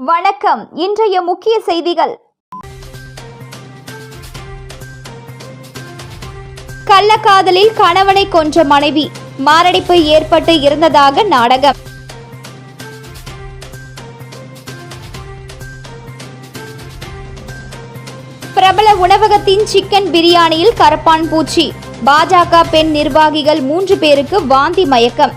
வணக்கம். இன்றைய முக்கிய செய்திகள். கள்ளக்காதலில் கணவனை கொன்ற மனைவி, மாரடைப்பு ஏற்பட்டு இருந்ததாக நாடகம். பிரபல உணவகத்தின் சிக்கன் பிரியாணியில் கரப்பான் பூச்சி, பாஜக பெண் நிர்வாகிகள் 3 பேருக்கு வாந்தி மயக்கம்.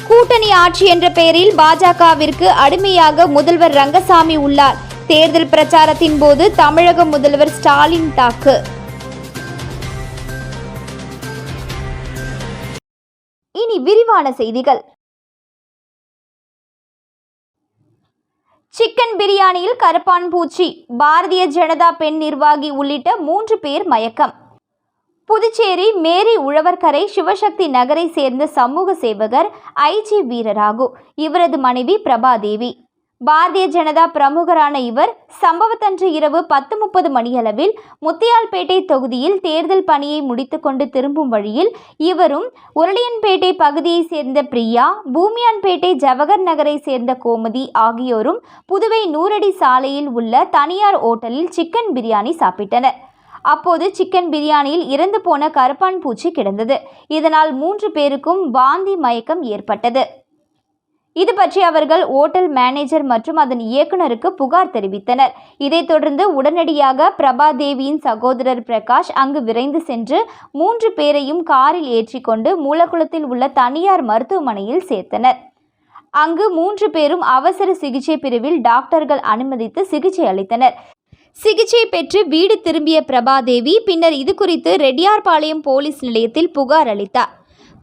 கூட்டணி ஆட்சி என்ற பெயரில் பாஜகவிற்கு அடிமையாக முதல்வர் ரங்கசாமி உள்ளார். தேர்தல் பிரச்சாரத்தின் போது தமிழக முதல்வர் ஸ்டாலின் தாக்கு. இனி விரிவான செய்திகள். சிக்கன் பிரியாணியில் கரப்பான் பூச்சி, பாரதிய ஜனதா பெண் நிர்வாகி உள்ளிட்ட 3 பேர் மயக்கம். புதுச்சேரி மேரி உழவர்கரை சிவசக்தி நகரை சேர்ந்த சமூக சேவகர் ஐஜி வீரராகு. இவரது மனைவி பிரபாதேவி. பாரதிய ஜனதா பிரமுகரான இவர் சம்பவத்தன்று இரவு 10:30 மணியளவில் முத்தியால்பேட்டை தொகுதியில் தேர்தல் பணியை முடித்துக்கொண்டு திரும்பும் வழியில் இவரும், உருளையன்பேட்டை பகுதியை சேர்ந்த பிரியா, பூமியான்பேட்டை ஜவஹர் நகரை சேர்ந்த கோமதி ஆகியோரும் புதுவை 100 அடி சாலையில் உள்ள தனியார் ஓட்டலில் சிக்கன் பிரியாணி சாப்பிட்டனர். அப்போது சிக்கன் பிரியாணியில் இறந்து போன கரப்பான் பூச்சி கிடந்தது. இதனால் 3 பேருக்கும் வாந்தி மயக்கம் ஏற்பட்டது. இது பற்றி அவர்கள் ஓட்டல் மேனேஜர் மற்றும் அதன் இயக்குநருக்கு புகார் தெரிவித்தனர். இதைத் தொடர்ந்து உடனடியாக பிரபாதேவியின் சகோதரர் பிரகாஷ் அங்கு விரைந்து சென்று 3 பேரையும் காரில் ஏற்றிக்கொண்டு மூலக்குளத்தில் உள்ள தனியார் மருத்துவமனையில் சேர்த்தனர். அங்கு 3 பேரும் அவசர சிகிச்சை பிரிவில் டாக்டர்கள் அனுமதித்து சிகிச்சை அளித்தனர். சிகிச்சை பெற்று வீடு திரும்பிய பிரபாதேவி பின்னர் இது குறித்து ரெட்டியார்பாளையம் போலீஸ் நிலையத்தில் புகார் அளித்தார்.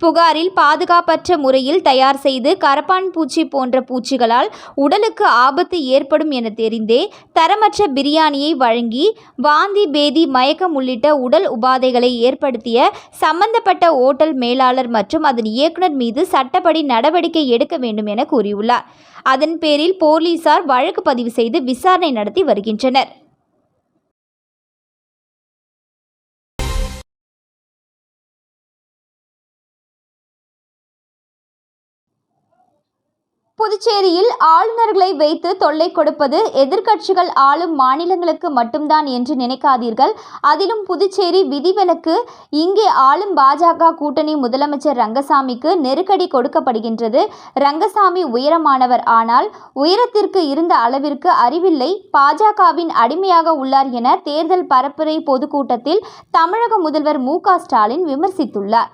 புகாரில் பாதுகாப்பற்ற முறையில் தயார் செய்து கரப்பான் பூச்சி போன்ற பூச்சிகளால் உடலுக்கு ஆபத்து ஏற்படும் என தெரிந்தே தரமற்ற பிரியாணியை வழங்கி வாந்தி, பேதி, மயக்கம் உள்ளிட்ட உடல் உபாதைகளை ஏற்படுத்திய சம்பந்தப்பட்ட ஓட்டல் மேலாளர் மற்றும் அதன் இயக்குநர் மீது சட்டப்படி நடவடிக்கை எடுக்க வேண்டும் என கூறியுள்ளார். அதன் பேரில் போலீசார் வழக்கு பதிவு செய்து விசாரணை நடத்தி வருகின்றனர். புதுச்சேரியில் ஆளுநர்களை வைத்து தொல்லை கொடுப்பது எதிர்க்கட்சிகள் ஆளும் மாநிலங்களுக்கு மட்டும்தான் என்று நினைக்காதீர்கள். அதிலும் புதுச்சேரி விதிவிலக்கு. இங்கே ஆளும் பாஜக கூட்டணி முதலமைச்சர் ரங்கசாமிக்கு நெருக்கடி கொடுக்கப்படுகின்றது. ரங்கசாமி உயரமானவர், ஆனால் உயரத்திற்கு இருந்த அளவிற்கு அறிவில்லை. பாஜகவின் அடிமையாக உள்ளார் என தேர்தல் பரப்புரை பொதுக்கூட்டத்தில் தமிழக முதல்வர் மு.க. ஸ்டாலின் விமர்சித்துள்ளார்.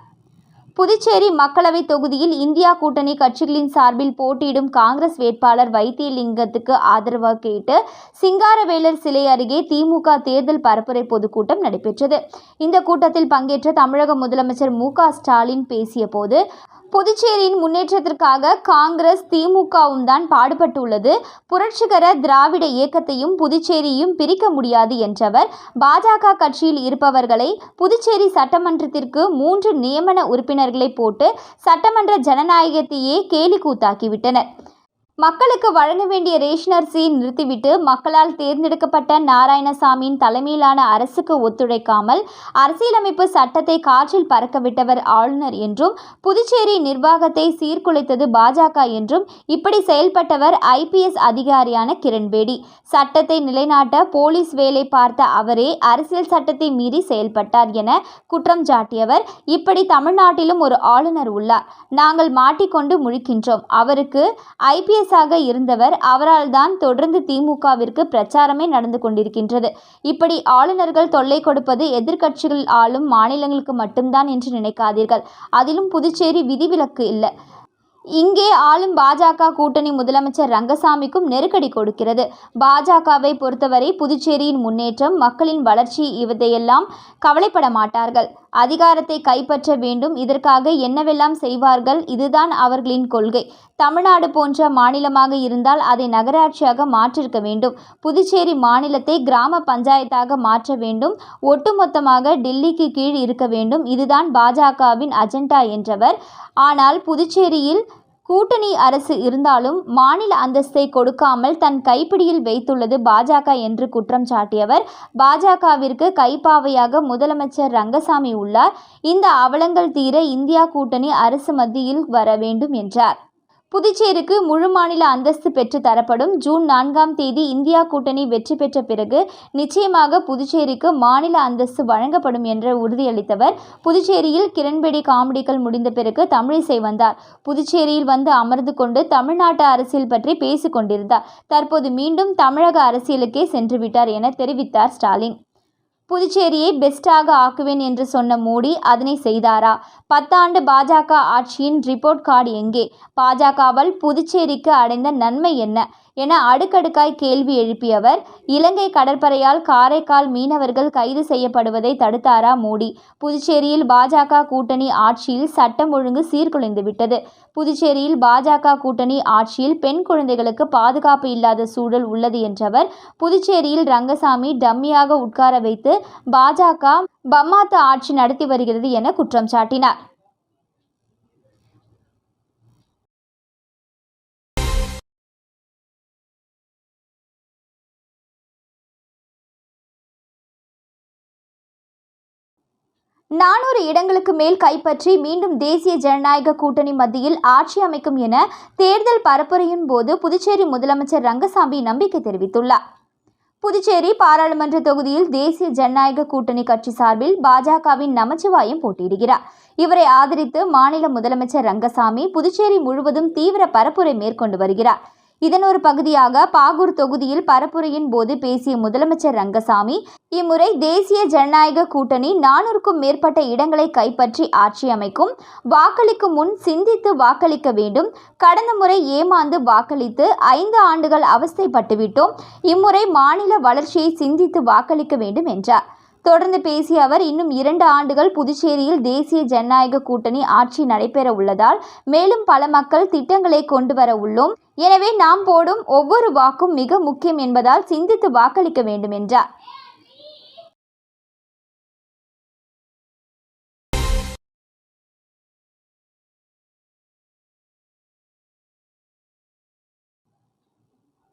புதுச்சேரி மக்களவை தொகுதியில் இந்தியா கூட்டணி கட்சிகளின் சார்பில் போட்டியிடும் காங்கிரஸ் வேட்பாளர் வைத்தியலிங்கத்துக்கு ஆதரவாக கேட்டு சிங்காரவேலர் சிலை அருகே திமுக தேர்தல் பரப்புரை பொதுக்கூட்டம் நடைபெற்றது. இந்த கூட்டத்தில் பங்கேற்ற தமிழக முதலமைச்சர் மு.க. ஸ்டாலின் பேசிய போது, புதுச்சேரியின் முன்னேற்றத்திற்காக காங்கிரஸ், திமுகவும் தான் பாடுபட்டுள்ளது. புரட்சிகர திராவிட இயக்கத்தையும் புதுச்சேரியும் பிரிக்க முடியாது என்றவர், பாஜக கட்சியில் இருப்பவர்களை புதுச்சேரி சட்டமன்றத்திற்கு 3 நியமன உறுப்பினர்களை போட்டு சட்டமன்ற ஜனநாயகத்தையே கேலி கூத்தாக்கிவிட்டனர். மக்களுக்கு வழங்க வேண்டிய ரேஷன் அரிசியை நிறுத்திவிட்டு மக்களால் தேர்ந்தெடுக்கப்பட்ட நாராயணசாமியின் தலைமையிலான அரசுக்கு ஒத்துழைக்காமல் அரசியலமைப்பு சட்டத்தை காற்றில் பறக்கவிட்டவர் ஆளுநர் என்றும், புதுச்சேரி நிர்வாகத்தை சீர்குலைத்தது பாஜக என்றும், இப்படி செயல்பட்டவர் ஐபிஎஸ் அதிகாரியான கிரண்பேடி. சட்டத்தை நிலைநாட்ட போலீஸ் வேலை பார்த்த அவரே அரசியல் சட்டத்தை மீறி செயல்பட்டார் என குற்றம் சாட்டியவர், இப்படி தமிழ்நாட்டிலும் ஒரு ஆளுநர் உள்ளார். நாங்கள் மாட்டிக்கொண்டு முழிக்கின்றோம். அவருக்கு ஐபிஎஸ் இருந்தவர், அவரால் தான் தொடர்ந்து திமுகவிற்கு பிரச்சாரமே நடந்து கொண்டிருக்கின்றது. இப்படி ஆளுநர்கள் தொல்லை கொடுப்பது எதிர்க்கட்சிகள் ஆளும் மாநிலங்களுக்கு மட்டும்தான் என்று நினைக்காதீர்கள். அதிலும் புதுச்சேரி விதிவிலக்கு இல்லை. இங்கே ஆளும் பாஜக கூட்டணி முதலமைச்சர் ரங்கசாமிக்கும் நெருக்கடி கொடுக்கிறது. பாஜகவை பொறுத்தவரை புதுச்சேரியின் முன்னேற்றம், மக்களின் வளர்ச்சி, இவற்றையெல்லாம் கவலைப்பட மாட்டார்கள். அதிகாரத்தை கைப்பற்ற வேண்டும். இதற்காக என்னவெல்லாம் செய்வார்கள். இதுதான் அவர்களின் கொள்கை. தமிழ்நாடு போன்ற மாநிலமாக இருந்தால் அதை நகராட்சியாக மாற்றிருக்க வேண்டும். புதுச்சேரி மாநிலத்தை கிராம பஞ்சாயத்தாக மாற்ற வேண்டும். ஒட்டுமொத்தமாக டெல்லிக்கு கீழ் இருக்க வேண்டும். இதுதான் பாஜகவின் அஜெண்டா என்றவர். ஆனால் புதுச்சேரியில் கூட்டணி அரசு இருந்தாலும் மாநில அந்தஸ்தை கொடுக்காமல் தன் கைப்பிடியில் வைத்துள்ளது பாஜக என்று குற்றம் சாட்டியவர், பாஜகவிற்கு கைப்பாவையாக முதலமைச்சர் ரங்கசாமி உள்ளார். இந்த அவலங்கள் தீர இந்தியா கூட்டணி அரசு மத்தியில் வர வேண்டும் என்றார். புதுச்சேரிக்கு முழு மாநில அந்தஸ்து பெற்று தரப்படும். ஜூன் 4ஆம் தேதி இந்தியா கூட்டணி வெற்றி பெற்ற பிறகு நிச்சயமாக புதுச்சேரிக்கு மாநில அந்தஸ்து வழங்கப்படும் என்று உறுதியளித்தவர். புதுச்சேரியில் கிரண்பேடி காமெடிகள் முடிந்த பிறகு தமிழிசை வந்தார். புதுச்சேரியில் வந்து அமர்ந்து கொண்டு தமிழ்நாட்டு அரசியல் பற்றி பேசிக் கொண்டிருந்தார். தற்போது மீண்டும் தமிழக அரசியலுக்கே சென்றுவிட்டார் என தெரிவித்தார் ஸ்டாலின். புதுச்சேரியை பெஸ்டாக ஆக்குவேன் என்று சொன்ன மோடி அதனை செய்தாரா? 10 ஆண்டு பாஜக ஆட்சியின் ரிப்போர்ட் கார்டு எங்கே? பாஜகவால் புதுச்சேரிக்கு அடைந்த நன்மை என்ன என அடுக்கடுக்காய் கேள்வி எழுப்பியவர், இலங்கை கடற்படையால் காரைக்கால் மீனவர்கள் கைது செய்யப்படுவதை தடுத்தாரா மோடி? புதுச்சேரியில் பாஜக கூட்டணி ஆட்சியில் சட்டம் ஒழுங்கு சீர்குலைந்துவிட்டது. புதுச்சேரியில் பாஜக கூட்டணி ஆட்சியில் பெண் குழந்தைகளுக்கு பாதுகாப்பு இல்லாத சூழல் உள்ளது என்றவர், புதுச்சேரியில் ரங்கசாமி டம்மியாக உட்கார வைத்து பாஜக பம்மாத்து ஆட்சி நடத்தி வருகிறது என குற்றம் சாட்டினார். நானூறு இடங்களுக்கு மேல் கைப்பற்றி மீண்டும் தேசிய ஜனநாயக கூட்டணி மத்தியில் ஆட்சி அமைக்கும் என தேர்தல் பரப்புரையின் போது புதுச்சேரி முதலமைச்சர் ரங்கசாமி நம்பிக்கை தெரிவித்துள்ளார். புதுச்சேரி பாராளுமன்ற தொகுதியில் தேசிய ஜனநாயக கூட்டணி கட்சி சார்பில் பாஜகவின் நமச்சிவாயம் போட்டியிடுகிறார். இவரை ஆதரித்து மாநில முதலமைச்சர் ரங்கசாமி புதுச்சேரி முழுவதும் தீவிர பரப்புரை மேற்கொண்டு வருகிறார். இதன் ஒரு பகுதியாக பாகூர் தொகுதியில் பரப்புரையின் போது பேசிய முதலமைச்சர் ரங்கசாமி, இம்முறை தேசிய ஜனநாயக கூட்டணி 400க்கும் மேற்பட்ட இடங்களை கைப்பற்றி ஆட்சி அமைக்கும். வாக்களிக்கும் முன் சிந்தித்து வாக்களிக்க வேண்டும். கடந்த முறை ஏமாந்து வாக்களித்து 5 ஆண்டுகள் அவஸ்தைப்பட்டுவிட்டோம். இம்முறை மாநில வளர்ச்சியை சிந்தித்து வாக்களிக்க வேண்டும் என்றார். தொடர்ந்து பேசிய அவர், இன்னும் 2 ஆண்டுகள் புதுச்சேரியில் தேசிய ஜனநாயக கூட்டணி ஆட்சி நடைபெற உள்ளதால் மேலும் பல மக்கள் திட்டங்களை கொண்டு வர உள்ளோம். எனவே நாம் போடும் ஒவ்வொரு வாக்கும் மிக முக்கியம் என்பதால் சிந்தித்து வாக்களிக்க வேண்டும் என்றார்.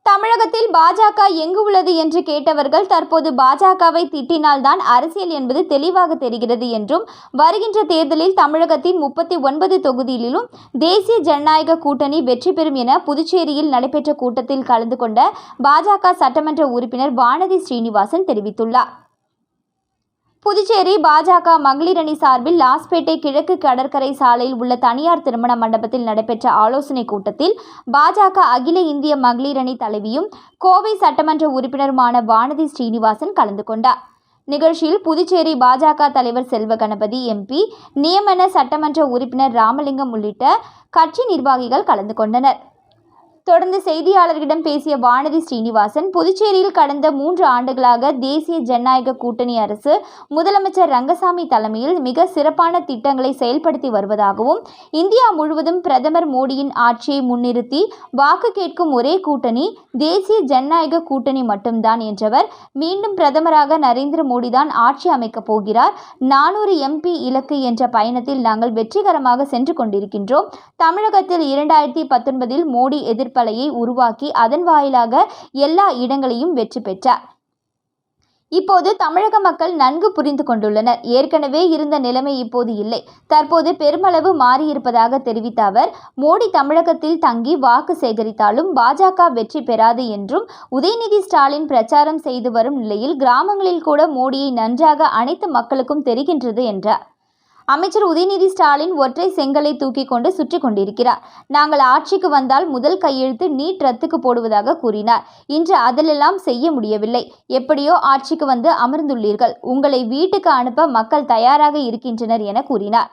தமிழகத்தில் பாஜக எங்கு உள்ளது என்று கேட்டவர்கள், தற்போது பாஜகவை திட்டினால்தான் அரசியல் என்பது தெளிவாக தெரிகிறது என்றும், வருகின்ற தேர்தலில் தமிழகத்தின் 39 தொகுதிகளிலும் தேசிய ஜனநாயக கூட்டணி வெற்றி பெறும் என புதுச்சேரியில் நடைபெற்ற கூட்டத்தில் கலந்து கொண்ட பாஜக சட்டமன்ற உறுப்பினர் வானதி ஸ்ரீனிவாசன் தெரிவித்துள்ளார். புதுச்சேரி பாஜக மகளிர் அணி சார்பில் லாஸ்பேட்டை கிழக்கு கடற்கரை சாலையில் உள்ள தனியார் திருமண மண்டபத்தில் நடைபெற்ற ஆலோசனைக் கூட்டத்தில் பாஜக அகில இந்திய மகளிர் அணி தலைவியும் கோவை சட்டமன்ற உறுப்பினருமான வானதி ஸ்ரீனிவாசன் கலந்து கொண்டார். நிகழ்ச்சியில் புதுச்சேரி பாஜக தலைவர் செல்வ கணபதி எம்பி, நியமன சட்டமன்ற உறுப்பினர் ராமலிங்கம் உள்ளிட்ட கட்சி நிர்வாகிகள் கலந்து கொண்டனர். தொடர்ந்து செய்தியாளர்களிடம் பேசிய வானதி ஸ்ரீனிவாசன், புதுச்சேரியில் கடந்த 3 ஆண்டுகளாக தேசிய ஜனநாயக கூட்டணி அரசு முதலமைச்சர் ரங்கசாமி தலைமையில் மிக சிறப்பான திட்டங்களை செயல்படுத்தி வருவதாகவும், இந்தியா முழுவதும் பிரதமர் மோடியின் ஆட்சியை முன்னிறுத்தி வாக்கு கேட்கும் ஒரே கூட்டணி தேசிய ஜனநாயக கூட்டணி மட்டும்தான் என்றவர், மீண்டும் பிரதமராக நரேந்திர மோடிதான் ஆட்சி அமைக்கப் போகிறார். 400 MP இலக்கு என்ற பயணத்தில் நாங்கள் வெற்றிகரமாக சென்று கொண்டிருக்கின்றோம். தமிழகத்தில் 2019இல் மோடி எதிர்ப்பலையை உருவாக்கி அதன் வாயிலாக எல்லா இடங்களையும் வெற்றி பெற்றார். இப்போது தமிழக மக்கள் நன்கு புரிந்து கொண்டுள்ளனர். ஏற்கனவே இருந்த நிலைமை இப்போது இல்லை. தற்போது பெருமளவு மாறியிருப்பதாக தெரிவித்த அவர், மோடி தமிழகத்தில் தங்கி வாக்கு சேகரித்தாலும் பாஜக வெற்றி பெறாது என்றும், உதயநிதி ஸ்டாலின் பிரச்சாரம் செய்து வரும் நிலையில் கிராமங்களில் கூட மோடியை நன்றாக அனைத்து மக்களுக்கும் தெரிகின்றது என்றார். அமைச்சர் உதயநிதி ஸ்டாலின் ஒற்றை செங்கலை தூக்கி கொண்டு சுற்றி கொண்டிருக்கிறார். நாங்கள் ஆட்சிக்கு வந்தால் முதல் கையெழுத்து நீட் ரத்துக்கு போடுவதாக கூறினார். இன்று அதிலெல்லாம் செய்ய முடியவில்லை. எப்படியோ ஆட்சிக்கு வந்து அமர்ந்துள்ளீர்கள். உங்களை வீட்டுக்கு அனுப்ப மக்கள் தயாராக இருக்கின்றனர் என கூறினார்.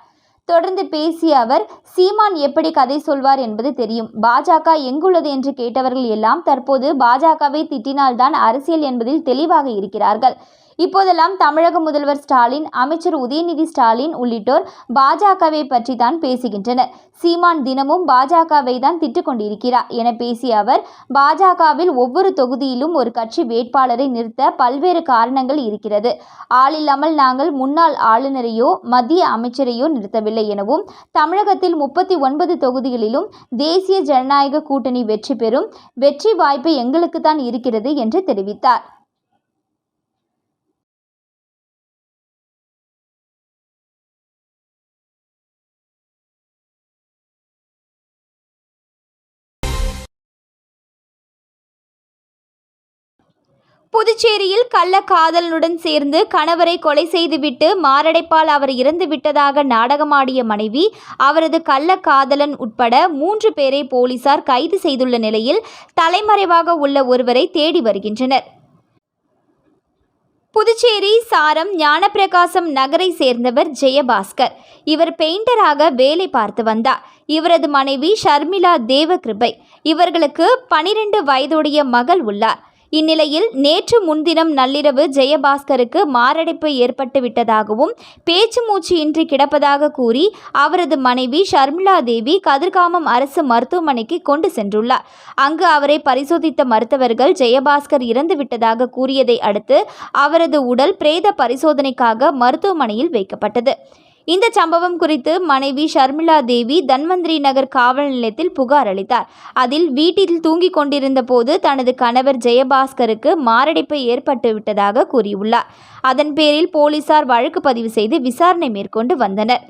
தொடர்ந்து பேசிய அவர், சீமான் எப்படி கதை சொல்வார் என்பது தெரியும். பாஜக எங்குள்ளது என்று கேட்டவர்கள் எல்லாம் தற்போது பாஜகவை திட்டினால்தான் அரசியல் என்பதில் தெளிவாக இருக்கிறார்கள். இப்போதெல்லாம் தமிழக முதல்வர் ஸ்டாலின், அமைச்சர் உதயநிதி ஸ்டாலின் உள்ளிட்டோர் பாஜகவை பற்றி தான் பேசுகின்றனர். சீமான் தினமும் பாஜகவை தான் திட்டிக் கொண்டிருக்கிறார் என பேசிய அவர், பாஜகவில் ஒவ்வொரு தொகுதியிலும் ஒரு கட்சி வேட்பாளரை நிறுத்த பல்வேறு காரணங்கள் இருக்கிறது. ஆளில்லாமல் நாங்கள் முன்னாள் ஆளுநரையோ மத்திய அமைச்சரையோ நிறுத்தவில்லை எனவும், தமிழகத்தில் 39 தொகுதிகளிலும் தேசிய ஜனநாயக கூட்டணி வெற்றி பெறும் வெற்றி வாய்ப்பு எங்களுக்கு தான் இருக்கிறது என்று தெரிவித்தார். புதுச்சேரியில் கள்ளக்காதலனுடன் சேர்ந்து கணவரை கொலை செய்துவிட்டு மாரடைப்பால் அவர் இறந்துவிட்டதாக நாடகமாடிய மனைவி, அவரது கள்ளக்காதலன் உட்பட 3 பேரை போலீசார் கைது செய்துள்ள நிலையில் தலைமறைவாக உள்ள ஒருவரை தேடி வருகின்றனர். புதுச்சேரி சாரம் ஞானப்பிரகாசம் நகரை சேர்ந்தவர் ஜெயபாஸ்கர். இவர் பெயிண்டராக வேலை பார்த்து வந்தார். இவரது மனைவி ஷர்மிளா தேவகிருபை. இவர்களுக்கு 12 வயதுடைய மகள் உள்ளார். இந்நிலையில் நேற்று முன்தினம் நள்ளிரவு ஜெயபாஸ்கருக்கு மாரடைப்பு ஏற்பட்டு விட்டதாகவும், பேச்சு மூச்சு இன்றி கிடப்பதாக கூறி அவரது மனைவி ஷர்மிளா தேவி கதிர்காமம் அரசு மருத்துவமனைக்கு கொண்டு சென்றுள்ளார். அங்கு அவரை பரிசோதித்த மருத்துவர்கள் ஜெயபாஸ்கர் இறந்து விட்டதாக கூறியதை அடுத்து அவரது உடல் பிரேத பரிசோதனைக்காக மருத்துவமனையில் வைக்கப்பட்டது. இந்த சம்பவம் குறித்து மனைவி ஷர்மிளா தேவி தன்வந்திரி நகர் காவல் நிலையத்தில் புகார் அளித்தார். அதில் வீட்டில் தூங்கிக் கொண்டிருந்த போது தனது கணவர் ஜெயபாஸ்கருக்கு மாரடைப்பு ஏற்பட்டுவிட்டதாக கூறியுள்ளார். அதன் பேரில் போலீசார் வழக்கு பதிவு செய்து விசாரணை மேற்கொண்டு வந்தனர்.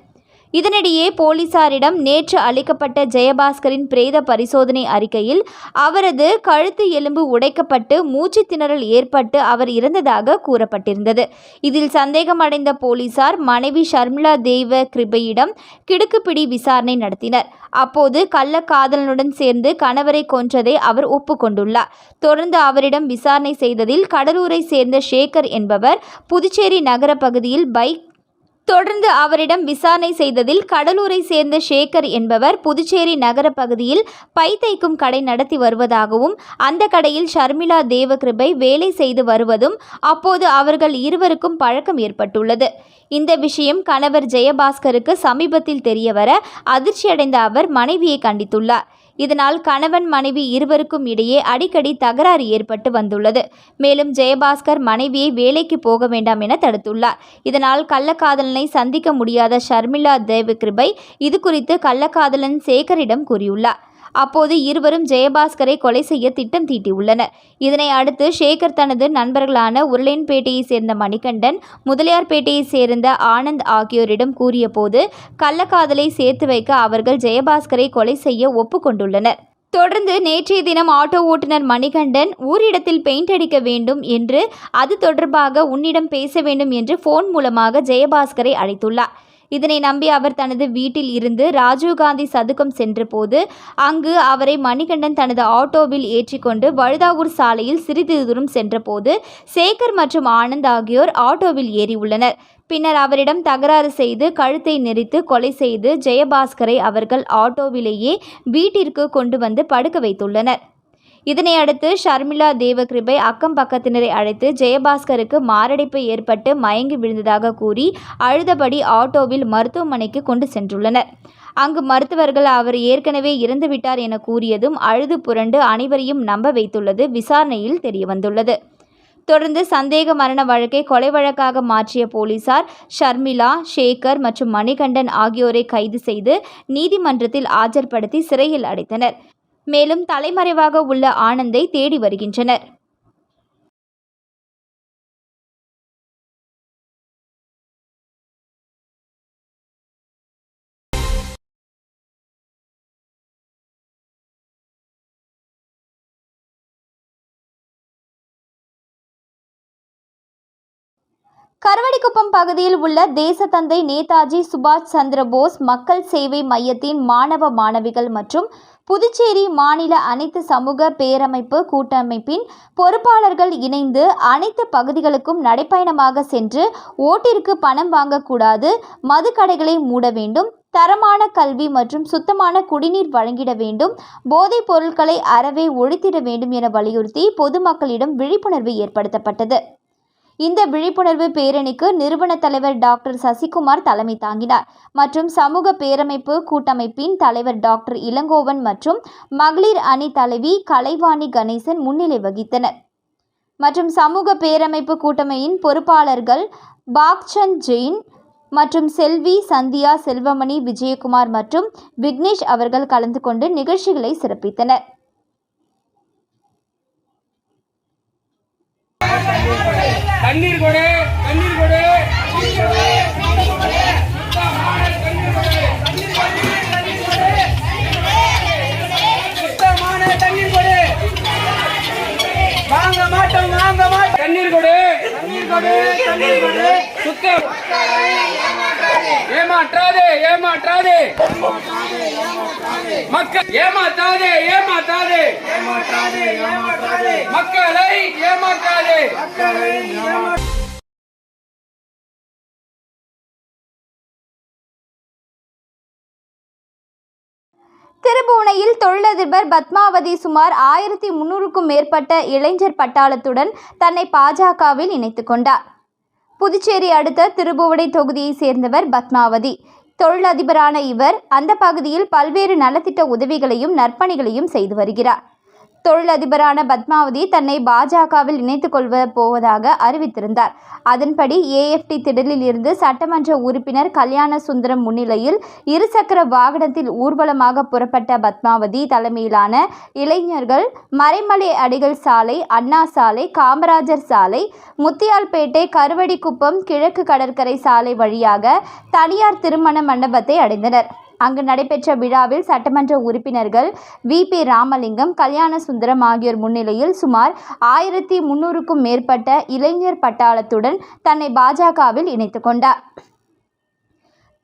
இதனிடையே போலீசாரிடம் நேற்று அளிக்கப்பட்ட ஜெயபாஸ்கரின் பிரேத பரிசோதனை அறிக்கையில் அவரது கழுத்து எலும்பு உடைக்கப்பட்டு மூச்சு திணறல் ஏற்பட்டு அவர் இறந்ததாக கூறப்பட்டிருந்தது. இதில் சந்தேகமடைந்த போலீசார் மனைவி ஷர்மிளா தேவ கிருபையிடம் கிடுக்குப்பிடி விசாரணை நடத்தினர். அப்போது கள்ளக்காதலனுடன் சேர்ந்து கணவரை கொன்றதை அவர் ஒப்புக்கொண்டுள்ளார். தொடர்ந்து அவரிடம் விசாரணை செய்ததில் கடலூரை சேர்ந்த சேகர் என்பவர் புதுச்சேரி நகர பகுதியில் புதுச்சேரி நகர பகுதியில் பை தைக்கும் கடை நடத்தி வருவதாகவும், அந்த கடையில் ஷர்மிளா தேவகிருபை வேலை செய்து வருவதும் அப்போது அவர்கள் இருவருக்கும் பழக்கம் ஏற்பட்டுள்ளது. இந்த விஷயம் கணவர் ஜெயபாஸ்கருக்கு சமீபத்தில் தெரியவர அதிர்ச்சியடைந்த அவர் மனைவியை கண்டித்துள்ளார். இதனால் கணவன் மனைவி இருவருக்கும் இடையே அடிக்கடி தகராறு ஏற்பட்டு வந்துள்ளது. மேலும் ஜெயபாஸ்கர் மனைவியை வேலைக்கு போக வேண்டாம் என தடுத்துள்ளார். இதனால் கள்ளக்காதலனை சந்திக்க முடியாத ஷர்மிளா தேவகிருபை இது குறித்து கள்ளக்காதலன் சேகரிடம் கூறியுள்ளார். அப்போது இருவரும் ஜெயபாஸ்கரை கொலை செய்ய திட்டம் தீட்டியுள்ளனர். இதனை அடுத்து சேகர் தனது நண்பர்களான உருளையன்பேட்டையை சேர்ந்த மணிகண்டன், முதலியார்பேட்டையை சேர்ந்த ஆனந்த் ஆகியோரிடம் கூறிய போது கள்ளக்காதலை சேர்த்து வைக்க அவர்கள் ஜெயபாஸ்கரை கொலை செய்ய ஒப்புக்கொண்டுள்ளனர். தொடர்ந்து நேற்றைய தினம் ஆட்டோ ஓட்டுநர் மணிகண்டன் ஊரிடத்தில் பெயிண்ட் அடிக்க வேண்டும் என்று, அது தொடர்பாக உன்னிடம் பேச வேண்டும் என்று போன் மூலமாக ஜெயபாஸ்கரை அழைத்துள்ளார். இதனை நம்பி அவர் தனது வீட்டில் இருந்து ராஜீவ்காந்தி சதுக்கம் சென்றபோது அங்கு அவரை மணிகண்டன் தனது ஆட்டோவில் ஏற்றிக்கொண்டு வழுதாவூர் சாலையில் சிறிது தூரம் சென்றபோது சேகர் மற்றும் ஆனந்த் ஆகியோர் ஆட்டோவில் ஏறியுள்ளனர். பின்னர் அவரிடம் தகராறு செய்து கழுத்தை நெரித்து கொலை செய்து ஜெயபாஸ்கரை அவர்கள் ஆட்டோவிலேயே வீட்டிற்கு கொண்டு வந்து படுக்க வைத்துள்ளனர். இதனை அடுத்து ஷர்மிளா தேவகிருபை அக்கம் பக்கத்தினரை அழைத்து ஜெயபாஸ்கருக்கு மாரடைப்பு ஏற்பட்டு மயங்கி விழுந்ததாக கூறி அழுதபடி ஆட்டோவில் மருத்துவமனைக்கு கொண்டு சென்றுள்ளனர். அங்கு மருத்துவர்கள் அவர் ஏற்கனவே இறந்துவிட்டார் என கூறியதும் அழுது புரண்டு அனைவரையும் நம்ப வைத்துள்ளது விசாரணையில் தெரியவந்துள்ளது. தொடர்ந்து சந்தேக மரண வழக்கை கொலை வழக்காக மாற்றிய போலீசார் ஷர்மிளா, சேகர் மற்றும் மணிகண்டன் ஆகியோரை கைது செய்து நீதிமன்றத்தில் ஆஜர்படுத்தி சிறையில் அடைத்தனர். மேலும் தலைமறைவாக உள்ள ஆனந்தை தேடி வருகின்றனர். கருவடிக்குப்பம் பகுதியில் உள்ள தேசத்தந்தை நேதாஜி சுபாஷ் சந்திர போஸ் மக்கள் சேவை மையத்தின் மாணவ மாணவிகள் மற்றும் புதுச்சேரி மாநில அனைத்து சமூக பேரமைப்பு கூட்டமைப்பின் பொறுப்பாளர்கள் இணைந்து அனைத்து பகுதிகளுக்கும் நடைப்பயணமாக சென்று ஓட்டிற்கு பணம் வாங்கக்கூடாது, மதுக்கடைகளை மூட வேண்டும், தரமான கல்வி மற்றும் சுத்தமான குடிநீர் வழங்கிட வேண்டும், போதைப் பொருட்களை அறவே ஒழித்திட வேண்டும் என வலியுறுத்தி பொதுமக்களிடம் விழிப்புணர்வு ஏற்படுத்தப்பட்டது. இந்த விழிப்புணர்வு பேரணிக்கு நிறுவன தலைவர் டாக்டர் சசிகுமார் தலைமை தாங்கினார் மற்றும் சமூக பேரமைப்பு கூட்டமைப்பின் தலைவர் டாக்டர் இளங்கோவன் மற்றும் மகளிர் அணி தலைவி கலைவாணி கணேசன் முன்னிலை வகித்தனர். மற்றும் சமூக பேரமைப்பு கூட்டமைப்பின் பொறுப்பாளர்கள் பாக்சந்த் ஜெயின் மற்றும் செல்வி, சந்தியா, செல்வமணி, விஜயகுமார் மற்றும் விக்னேஷ் அவர்கள் கலந்து கொண்டு நிகழ்ச்சிகளை சிறப்பித்தனர். ஏமாற்றாதே ஏமாற்றாதே மக்கள் ஏமாற்றாதே ஏமாற்றாதே மக்களை ஏமாற்றாதே. திருபுவனையில் தொழிலதிபர் பத்மாவதி சுமார் 1300க்கும் மேற்பட்ட இளைஞர் பட்டாளத்துடன் தன்னை பாஜகவில் இணைத்துக் கொண்டார். புதுச்சேரி அடுத்த திருபுவனை தொகுதியை சேர்ந்தவர் பத்மாவதி. தொழிலதிபரான இவர் அந்த பகுதியில் பல்வேறு நலத்திட்ட உதவிகளையும் நற்பணிகளையும் செய்து வருகிறார். தொழிலதிபரான பத்மாவதி தன்னை பாஜகவில் இணைத்துக் கொள்ள போவதாக அறிவித்திருந்தார். அதன்படி ஏஎஃப்டி திடலில் இருந்து சட்டமன்ற உறுப்பினர் கல்யாண சுந்தரம் முன்னிலையில் இருசக்கர வாகனத்தில் ஊர்வலமாக புறப்பட்ட பத்மாவதி தலைமையிலான இளைஞர்கள் மறைமலை அடிகள் சாலை, அண்ணா சாலை, காமராஜர் சாலை, முத்தியால்பேட்டை, கருவடிக்குப்பம், கிழக்கு கடற்கரை சாலை வழியாக தனியார் திருமண மண்டபத்தை அடைந்தனர். அங்கு நடைபெற்ற விழாவில் சட்டமன்ற உறுப்பினர்கள் VP ராமலிங்கம், கல்யாண சுந்தரம் ஆகியோர் முன்னிலையில் சுமார் 1300க்கும் மேற்பட்ட இளைஞர் பட்டாளத்துடன் தன்னை பாஜகவில் இணைத்துக் கொண்டார்.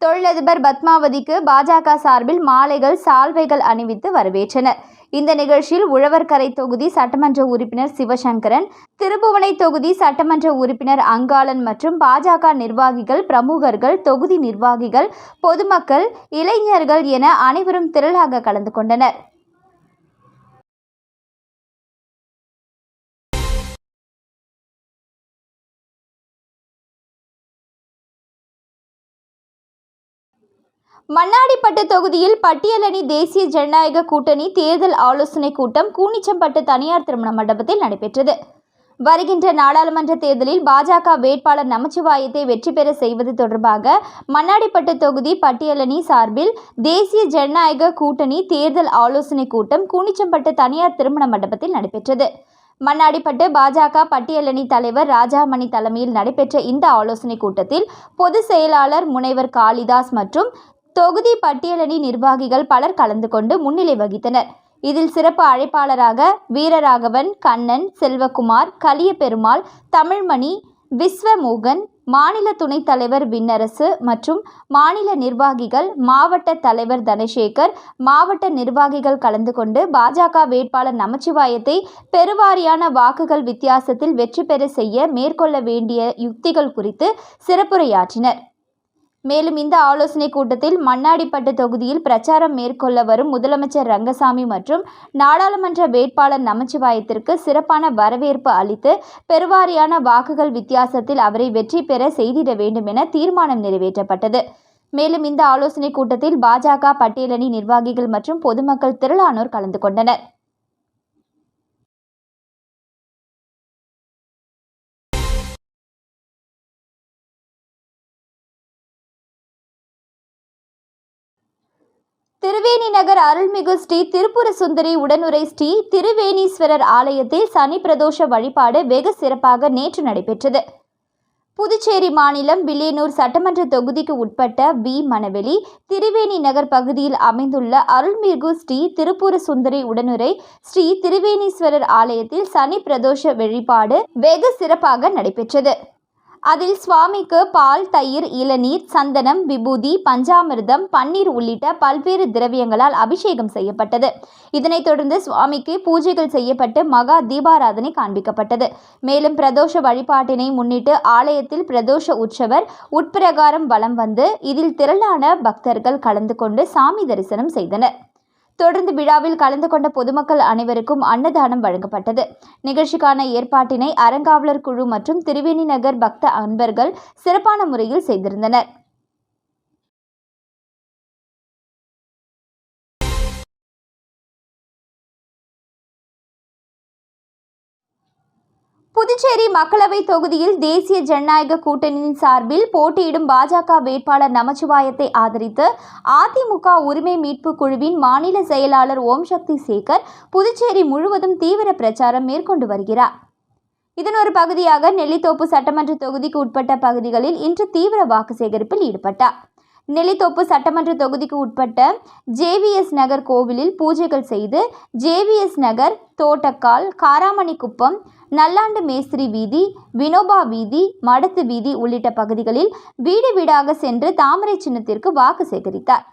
தொழிலதிபர் பத்மாவதிக்கு பாஜக சார்பில் மாலைகள், சால்வைகள் அணிவித்து வரவேற்றனர். இந்த நிகழ்ச்சியில் உழவர்கரை தொகுதி சட்டமன்ற உறுப்பினர் சிவசங்கரன், திருபுவனை தொகுதி சட்டமன்ற உறுப்பினர் அங்காளன் மற்றும் பாஜக நிர்வாகிகள், பிரமுகர்கள், தொகுதி நிர்வாகிகள், பொதுமக்கள், இளைஞர்கள் என அனைவரும் திரளாக கலந்து கொண்டனர். மண்ணாடிப்பட்டு தொகுதியில் பட்டியலணி தேசிய ஜனநாயக கூட்டணி தேர்தல் ஆலோசனை கூட்டம் கூனிச்சம்பட்டு தனியார் திருமண மண்டபத்தில் நடைபெற்றது. வருகின்ற நாடாளுமன்ற தேர்தலில் பாஜக வேட்பாளர் நமச்சிவாயத்தை வெற்றி பெற செய்வது தொடர்பாக மண்ணாடிப்பட்டு தொகுதி பட்டியலணி சார்பில் தேசிய ஜனநாயக கூட்டணி தேர்தல் ஆலோசனை கூட்டம் கூனிச்சம்பட்டு தனியார் திருமண மண்டபத்தில் நடைபெற்றது. மண்ணாடிப்பட்டு பாஜக பட்டியலணி தலைவர் ராஜாமணி தலைமையில் நடைபெற்ற இந்த ஆலோசனை கூட்டத்தில் பொதுச் செயலாளர் முனைவர் காளிதாஸ் மற்றும் தொகுதி பட்டியலணி நிர்வாகிகள் பலர் கலந்து கொண்டு முன்னிலை வகித்தனர். இதில் சிறப்பு அழைப்பாளராக வீரராகவன், கண்ணன், செல்வகுமார், கலியபெருமாள், தமிழ்மணி, விஸ்வமோகன், மாநில துணைத் தலைவர் விண்ணரசு மற்றும் மாநில நிர்வாகிகள், மாவட்ட தலைவர் தனசேகர், மாவட்ட நிர்வாகிகள் கலந்து கொண்டு பாஜக வேட்பாளர் நமச்சிவாயத்தை பெருவாரியான வாக்குகள் வித்தியாசத்தில் வெற்றி பெற செய்ய மேற்கொள்ள வேண்டிய யுக்திகள் குறித்து சிறப்புரையாற்றினர். மேலும் இந்த ஆலோசனை கூட்டத்தில் மண்ணாடிப்பட்டு தொகுதியில் பிரச்சாரம் மேற்கொள்ள வரும் முதலமைச்சர் ரங்கசாமி மற்றும் நாடாளுமன்ற வேட்பாளர் நமச்சிவாயத்திற்கு சிறப்பான வரவேற்பு அளித்து பெருவாரியான வாக்குகள் வித்தியாசத்தில் அவரை வெற்றி பெற செய்திட வேண்டும் என தீர்மானம் நிறைவேற்றப்பட்டது. மேலும் இந்த ஆலோசனை கூட்டத்தில் பாஜக பட்டியலணி நிர்வாகிகள் மற்றும் பொதுமக்கள் திரளானோர் கலந்து கொண்டனர். திருவேணி நகர் அருள்மிகு ஸ்ரீ திருப்புர சுந்தரி உடனுரை ஸ்ரீ திருவேணீஸ்வரர் ஆலயத்தில் சனி பிரதோஷ வழிபாடு வெகு சிறப்பாக நேற்று நடைபெற்றது. புதுச்சேரி மாநிலம் வில்லியனூர் சட்டமன்ற தொகுதிக்கு உட்பட்ட மணவெளி திருவேணி நகர் பகுதியில் அமைந்துள்ள அருள்மிகு ஸ்ரீ திருப்புர சுந்தரி உடனுரை ஸ்ரீ திருவேணீஸ்வரர் ஆலயத்தில் சனி பிரதோஷ வழிபாடு வெகு சிறப்பாக நடைபெற்றது. அதில் சுவாமிக்கு பால், தயிர், இளநீர், சந்தனம், விபூதி, பஞ்சாமிர்தம், பன்னீர் உள்ளிட்ட பல்வேறு திரவியங்களால் அபிஷேகம் செய்யப்பட்டது. இதனைத் தொடர்ந்து சுவாமிக்கு பூஜைகள் செய்யப்பட்டு மகா தீபாராதனை காண்பிக்கப்பட்டது. மேலும் பிரதோஷ வழிபாட்டினை முன்னிட்டு ஆலயத்தில் பிரதோஷ உற்சவர் உட்பிரகாரம் வலம் வந்து இதில் திரளான பக்தர்கள் கலந்து கொண்டு சாமி தரிசனம் செய்தனர். தொடர்ந்து விழாவில் கலந்து கொண்ட பொதுமக்கள் அனைவருக்கும் அன்னதானம் வழங்கப்பட்டது. நிகழ்ச்சிக்கான ஏற்பாட்டினை அறங்காவலர் குழு மற்றும் திருவேணி நகர் பக்த அன்பர்கள் சிறப்பான முறையில் செய்திருந்தனர். புதுச்சேரி மக்களவை தொகுதியில் தேசிய ஜனநாயக கூட்டணியின் சார்பில் போட்டியிடும் பாஜக வேட்பாளர் நமச்சிவாயத்தை ஆதரித்து அதிமுக உரிமை மீட்பு குழுவின் மாநில செயலாளர் ஓம் சக்தி சேகர் புதுச்சேரி முழுவதும் தீவிர பிரச்சாரம் மேற்கொண்டு வருகிறார். இதன் ஒரு பகுதியாக நெல்லித்தோப்பு சட்டமன்ற தொகுதிக்கு உட்பட்ட பகுதிகளில் இன்று தீவிர வாக்கு சேகரிப்பில் ஈடுபட்டார். நெல்லித்தோப்பு சட்டமன்ற தொகுதிக்கு உட்பட்ட ஜேவிஎஸ் நகர் கோவிலில் பூஜைகள் செய்து ஜேவிஎஸ் நகர், தோட்டக்கால், காராமணிக்குப்பம், நல்லாண்டு மேஸ்திரி வீதி, வினோபா வீதி, மடத்து வீதி உள்ளிட்ட பகுதிகளில் வீடு வீடாக சென்று தாமரை சின்னத்திற்கு வாக்கு சேகரித்தார்.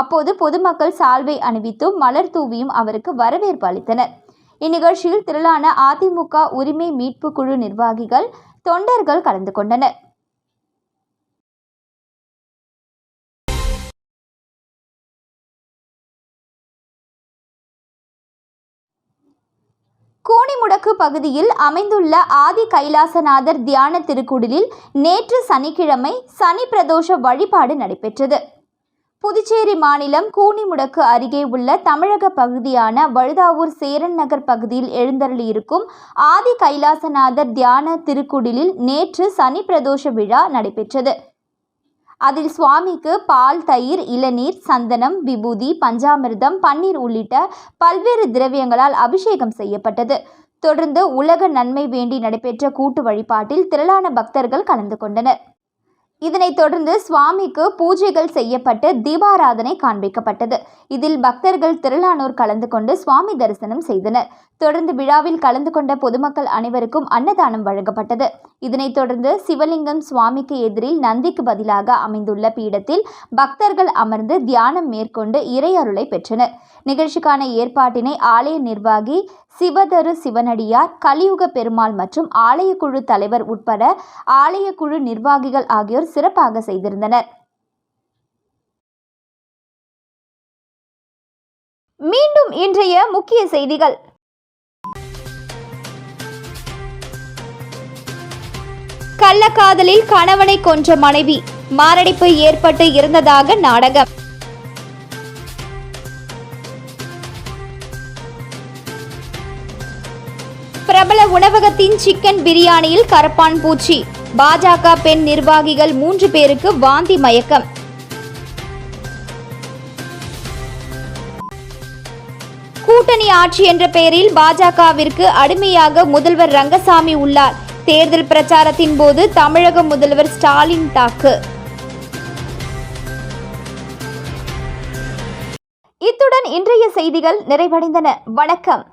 அப்போது பொதுமக்கள் சால்வை அணிவித்தும் மலர் தூவியும் அவருக்கு வரவேற்பு அளித்தனர். இந்நிகழ்ச்சியில் திரளான அதிமுக உரிமை மீட்பு குழு நிர்வாகிகள், தொண்டர்கள் கலந்து கொண்டனர். கூனிமுடக்கு பகுதியில் அமைந்துள்ள ஆதி கைலாசநாதர் தியான திருக்குடிலில் நேற்று சனிக்கிழமை சனி பிரதோஷ வழிபாடு நடைபெற்றது. புதுச்சேரி மாநிலம் கூனிமுடக்கு அருகே உள்ள தமிழக பகுதியான வழுதாவூர் சேரன் நகர் பகுதியில் எழுந்தருளியிருக்கும் ஆதி கைலாசநாதர் தியான திருக்குடிலில் நேற்று சனி பிரதோஷ விழா நடைபெற்றது. அதில் சுவாமிக்கு பால், தயிர், இளநீர், சந்தனம், விபூதி, பஞ்சாமிர்தம், பன்னீர் உள்ளிட்ட பல்வேறு திரவியங்களால் அபிஷேகம் செய்யப்பட்டது. தொடர்ந்து உலக நன்மை வேண்டி நடைபெற்ற கூட்டு வழிபாட்டில் திரளான பக்தர்கள் கலந்து கொண்டனர். இதனைத் தொடர்ந்து சுவாமிக்கு பூஜைகள் செய்யப்பட்டு தீபாராதனை காண்பிக்கப்பட்டது. இதில் பக்தர்கள் திரளானோர் கலந்து கொண்டு சுவாமி தரிசனம் செய்தனர். தொடர்ந்து விழாவில் கலந்து கொண்ட பொதுமக்கள் அனைவருக்கும் அன்னதானம் வழங்கப்பட்டது. இதனைத் தொடர்ந்து சிவலிங்கம் சுவாமிக்கு எதிரில் நந்திக்கு பதிலாக அமைந்துள்ள பீடத்தில் பக்தர்கள் அமர்ந்து தியானம் மேற்கொண்டு இறையருளை பெற்றனர். நிகழ்ச்சிக்கான ஏற்பாட்டினை ஆலய நிர்வாகி சிவதரு சிவனடியார், கலியுக பெருமாள் மற்றும் ஆலய குழு தலைவர் உட்பட ஆலய குழு நிர்வாகிகள் ஆகியோர் சிறப்பாக செய்திருந்தனர். மீண்டும் இன்றைய முக்கிய செய்திகள். கள்ளக்காதலில் கணவனை கொன்ற மனைவி, மாரடைப்பு ஏற்பட்டு இறந்ததாக நாடகம். பிரபல உணவகத்தின் சிக்கன் பிரியாணியில் கரப்பான் பூச்சி, பாஜக பெண் நிர்வாகிகள் 3 பேருக்கு வாந்தி மயக்கம். கூட்டணி ஆட்சி என்ற பெயரில் பாஜகவிற்கு அடிமையாக முதல்வர் ரங்கசாமி உள்ளார். தேர்தல் பிரச்சாரத்தின் போது தமிழக முதல்வர் ஸ்டாலின் தாக்கு. இத்துடன் இன்றைய செய்திகள் நிறைவடைந்தன. வணக்கம்.